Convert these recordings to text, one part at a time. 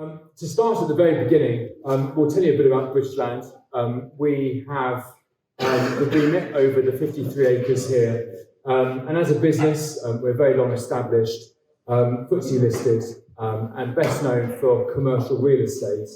To start at the very beginning, we'll tell you a bit about British Land. We have the remit over the 53 acres here. And as a business, we're very long established, FTSE listed, and best known for commercial real estate.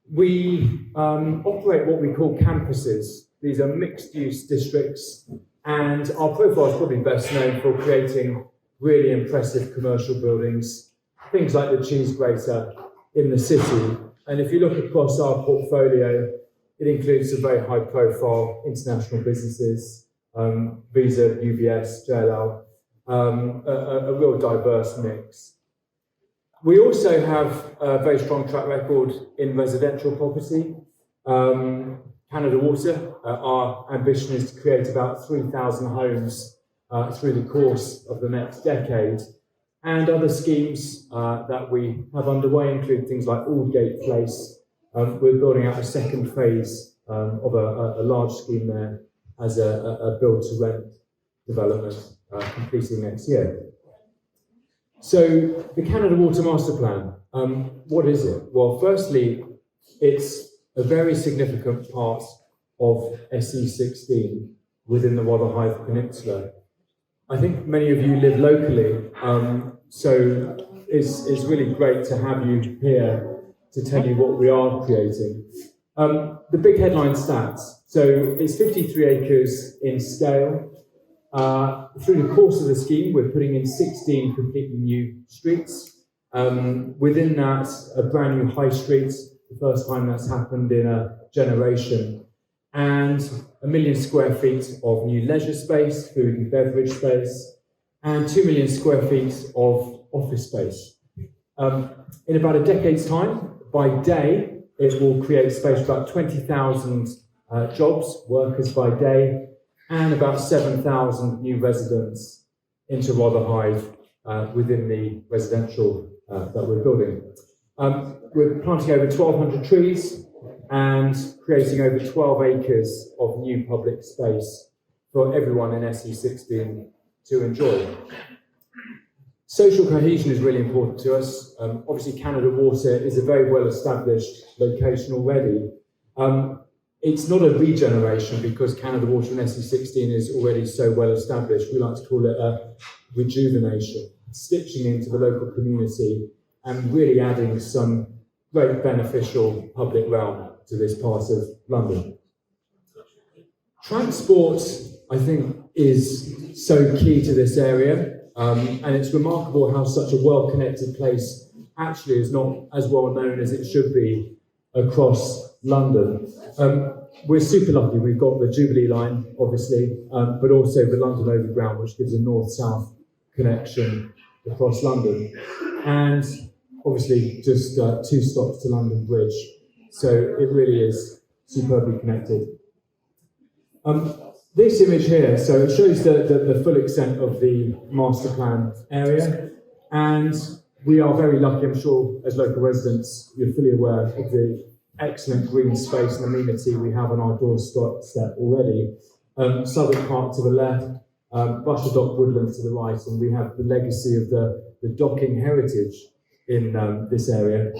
We operate what we call campuses. These are mixed-use districts, and our profile is probably best known for creating really impressive commercial buildings, things like the Cheese Grater in the city. And if you look across our portfolio, it includes some very high-profile international businesses, Visa, UBS, JLL, a real diverse mix. We also have a very strong track record in residential property. Canada Water, our ambition is to create about 3,000 homes through the course of the next decade. And other schemes that we have underway include things like Aldgate Place. We're building out a second phase of a large scheme there as a build-to-rent development completing next year. So the Canada Water Masterplan, what is it? Well, firstly, it's a very significant part of SE16 within the Rotherhithe Peninsula. I think many of you live locally, so it's really great to have you here to tell you what we are creating. The big headline stats. So it's 53 acres in scale. Through the course of the scheme, we're putting in 16 completely new streets. Within that, a brand new high street, the first time that's happened in a generation, and 1 million square feet of new leisure space, food and beverage space, and 2 million square feet of office space. In about a decade's time, by day, it will create space for about 20,000 jobs, workers by day, and about 7,000 new residents into Rotherhithe within the residential that we're building. We're planting over 1,200 trees and creating over 12 acres of new public space for everyone in SE16 to enjoy. Social cohesion is really important to us. Obviously, Canada Water is a very well-established location already. It's not a regeneration because Canada Water and SE16 is already so well established. We like to call it a rejuvenation, stitching into the local community and really adding some very beneficial public realm to this part of London. Transport, I think, is so key to this area, and it's remarkable how such a well-connected place actually is not as well known as it should be across London. We're super lucky. We've got the Jubilee line, obviously, but also the London Overground, which gives a north-south connection across London. And obviously, just 2 stops to London Bridge. So it really is superbly connected. This image here, so it shows the full extent of the master plan area. And we are very lucky, I'm sure, as local residents, you're fully aware of the excellent green space and amenity we have on our doorstep already. Southwark Park to the left, Russia Dock Woodlands to the right, and we have the legacy of the docking heritage in this area,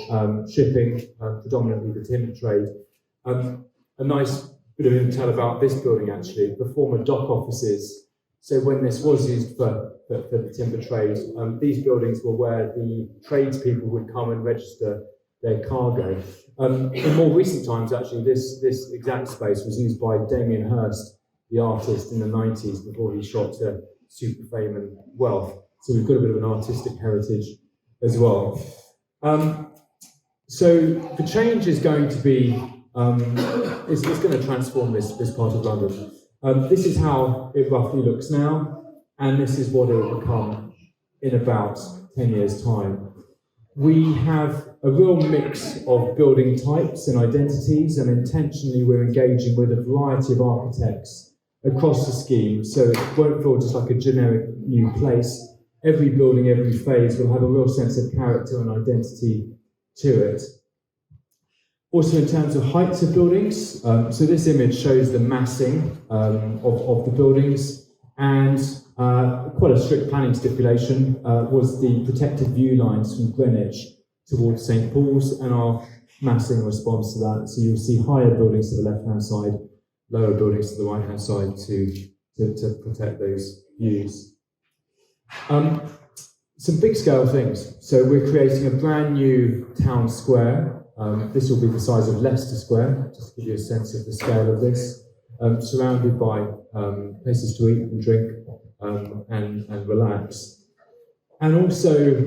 shipping, predominantly the timber trade. A nice bit of intel about this building actually, the former dock offices. So when this was used for the timber trade, these buildings were where the tradespeople would come and register their cargo. In more recent times, actually, this exact space was used by Damien Hirst, the artist, in the 90s before he shot to super fame and wealth. So we've got a bit of an artistic heritage as well. So the change is going to be, it's going to transform this part of London. This is how it roughly looks now, and this is what it will become in about 10 years' time. We have a real mix of building types and identities, and intentionally we're engaging with a variety of architects across the scheme, so it won't feel just like a generic new place. Every building, every phase will have a real sense of character and identity to it. Also in terms of heights of buildings, so this image shows the massing of the buildings, and quite a strict planning stipulation was the protected view lines from Greenwich towards St Paul's and are massing in response to that. So you'll see higher buildings to the left-hand side, lower buildings to the right-hand side to protect those views. Some big scale things. So we're creating a brand new town square. This will be the size of Leicester Square, just to give you a sense of the scale of this, surrounded by places to eat and drink and relax. And also,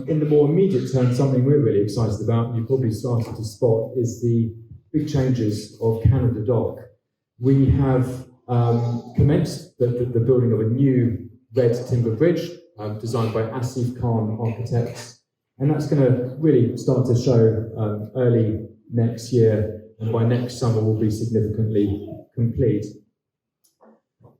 in the more immediate term, something we're really excited about, and you probably started to spot, is the big changes of Canada Dock. We have commenced the building of a new red timber bridge designed by Asif Khan Architects, and that's going to really start to show early next year, and by next summer will be significantly complete.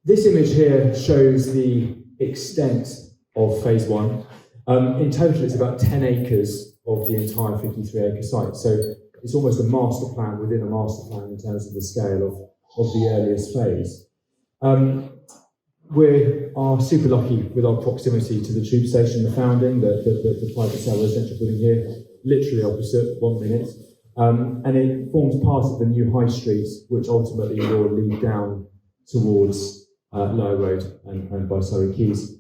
This image here shows the extent of phase one. In total, it's about 10 acres of the entire 53-acre site, so it's almost a master plan within a master plan in terms of the scale of the earliest phase. We are super lucky with our proximity to the tube station, the Founding, the private sale residential building here, literally opposite, 1 minute. And it forms part of the new high street, which ultimately will lead down towards Lower Road and by Surrey Quays.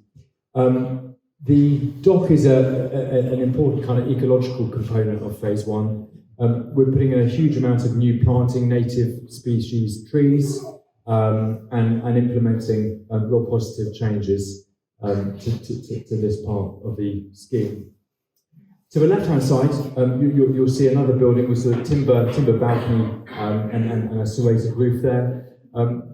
The dock is an important kind of ecological component of phase one. We're putting in a huge amount of new planting native species trees, and implementing real positive changes to this part of the scheme. To the left-hand side, you'll see another building with a timber balcony and a serrated roof there.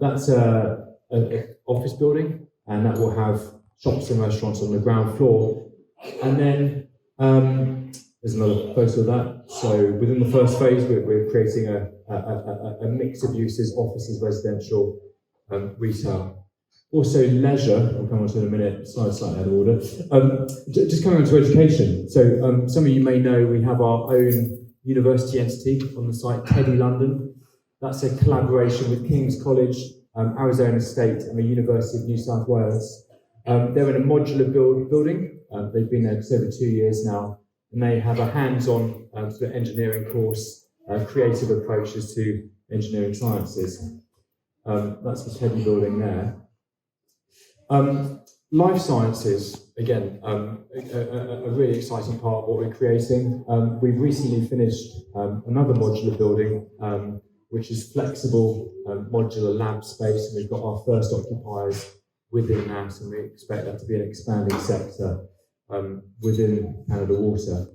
That's an office building, and that will have shops and restaurants on the ground floor. And then there's another photo of that. So within the first phase, we're creating a mix of uses: offices, residential, retail. Also leisure, I'll come on to in a minute, slightly out of order. Just coming on to education. So some of you may know we have our own university entity on the site, Teddy London. That's a collaboration with King's College, Arizona State and the University of New South Wales. They're in a modular building. They've been there just over 2 years now, and they have a hands-on sort of engineering course, creative approaches to engineering sciences. That's the Teddy building there. Life sciences, again, a really exciting part of what we're creating. We've recently finished another modular building, which is flexible modular lab space, and we've got our first occupiers within that, and we expect that to be an expanding sector within Canada Water.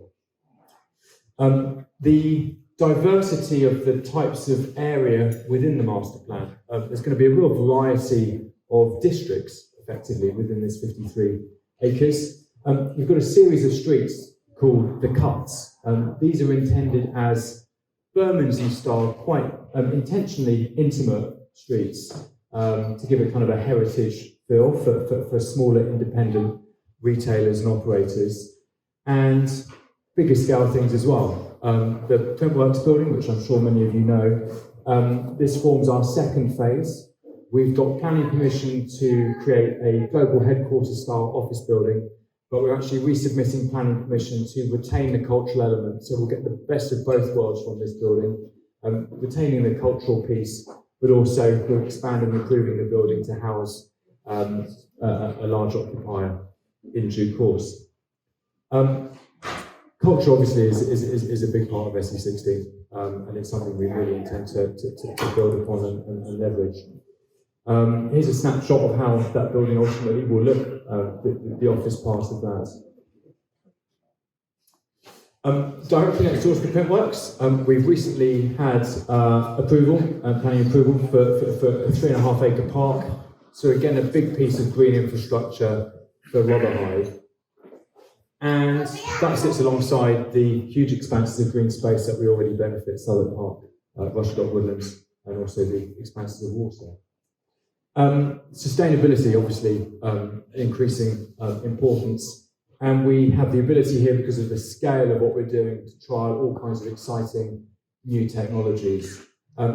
The diversity of the types of area within the master plan, there's going to be a real variety of districts effectively within this 53 acres. We've got a series of streets called the Cuts. These are intended as Bermondsey style, quite intentionally intimate streets to give it kind of a heritage feel for smaller independent retailers and operators, and bigger scale things as well. The Printworks building, which I'm sure many of you know, this forms our second phase. We've got planning permission to create a global headquarters style office building, but we're actually resubmitting planning permission to retain the cultural element, so we'll get the best of both worlds from this building, retaining the cultural piece, but also we're expanding and improving the building to house a large occupier in due course. Culture obviously is a big part of SE16, and it's something we really intend to build upon and leverage. Here's a snapshot of how that building ultimately will look, the office part of that. Directly next door to the Printworks, we've recently had planning approval for a 3.5 acre park. So again, a big piece of green infrastructure for Rotherhithe. And that sits alongside the huge expanses of green space that we already benefit: Southwark Park, Rushdot Woodlands, and also the expanses of water. Sustainability, obviously, increasing importance. And we have the ability here, because of the scale of what we're doing, to trial all kinds of exciting new technologies.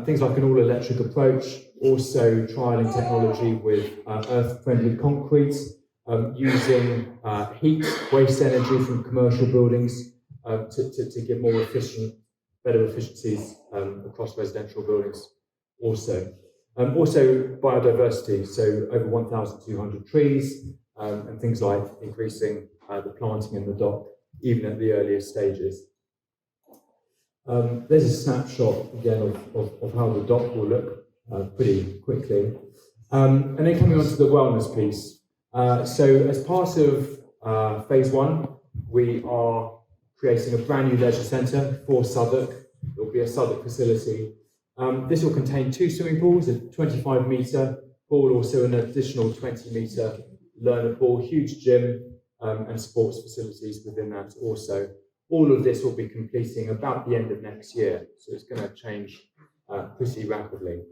Things like an all-electric approach, also trialing technology with earth-friendly concrete, using heat, waste energy from commercial buildings to get more better efficiencies across residential buildings also. Also biodiversity, so over 1,200 trees and things like increasing the planting in the dock, even at the earliest stages. There's a snapshot again of how the dock will look pretty quickly. And then coming on to the wellness piece. So as part of phase one, we are creating a brand new leisure centre for Southwark. It will be a Southwark facility. This will contain 2 swimming pools, a 25-metre pool, also an additional 20-metre learner pool, huge gym and sports facilities within that also. All of this will be completing about the end of next year, so it's going to change pretty rapidly.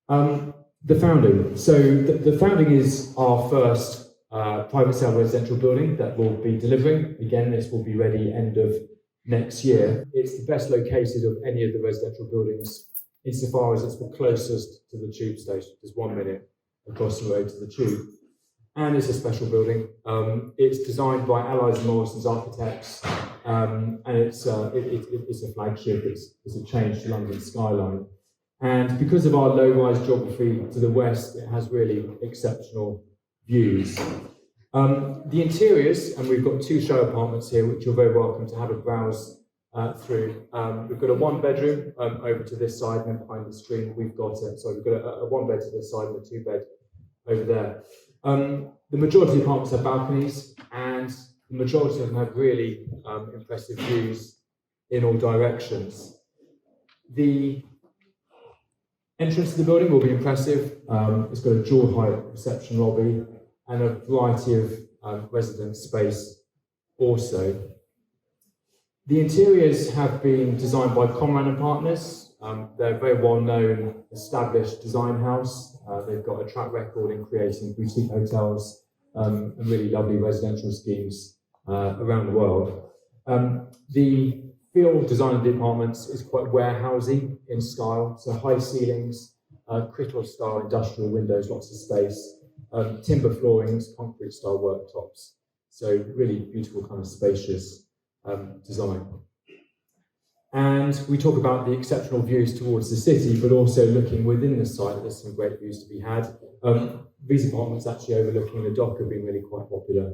The founding. So the founding is our first private sale residential building that we'll be delivering. Again, this will be ready end of next year. It's the best located of any of the residential buildings insofar as it's the closest to the tube station. There's 1 minute across the road to the tube. And it's a special building. It's designed by Allies and Morrison's architects, and it's a flagship. It's a change to London skyline. And because of our low-rise geography to the west, it has really exceptional views. The interiors, and we've got 2 show apartments here, which you're very welcome to have a browse through. We've got a 1-bedroom over to this side, and then behind the screen we've got we've got a 1-bed to this side and a 2-bed over there. The majority of apartments have balconies, and the majority of them have really impressive views in all directions. The entrance to the building will be impressive. It's got a dual-height reception lobby and a variety of resident space also. The interiors have been designed by Conran and Partners. They're a very well-known, established design house. They've got a track record in creating boutique hotels and really lovely residential schemes around the world. The field design of the apartments is quite warehousey in style, so high ceilings, Crittall-style industrial windows, lots of space, timber floorings, concrete-style worktops. So really beautiful kind of spacious design. And we talk about the exceptional views towards the city, but also looking within the site, there's some great views to be had. These apartments actually overlooking the dock have been really quite popular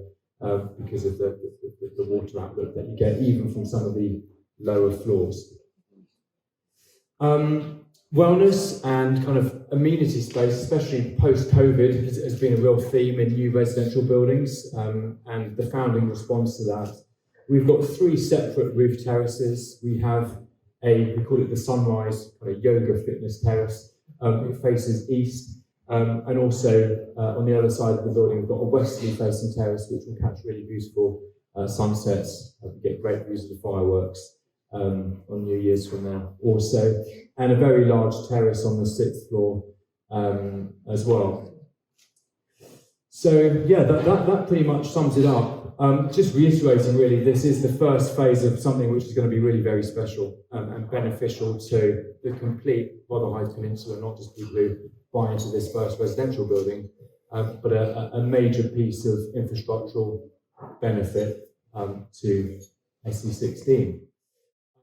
because of the water outlook that you get even from some of the lower floors. Wellness and kind of amenity space, especially post-COVID, has been a real theme in new residential buildings, and the founding responds to that. We've got 3 separate roof terraces. We have we call it the Sunrise kind of yoga fitness terrace. It faces east, and also on the other side of the building, we've got a westerly facing terrace, which will catch really beautiful sunsets. We get great views of the fireworks on New Year's from there also, and a very large terrace on the 6th floor as well. So yeah, that pretty much sums it up. Just reiterating really, this is the first phase of something which is going to be really very special and beneficial to the complete Rother Heights Peninsula, not just people who buy into this first residential building, but a major piece of infrastructural benefit to SE16.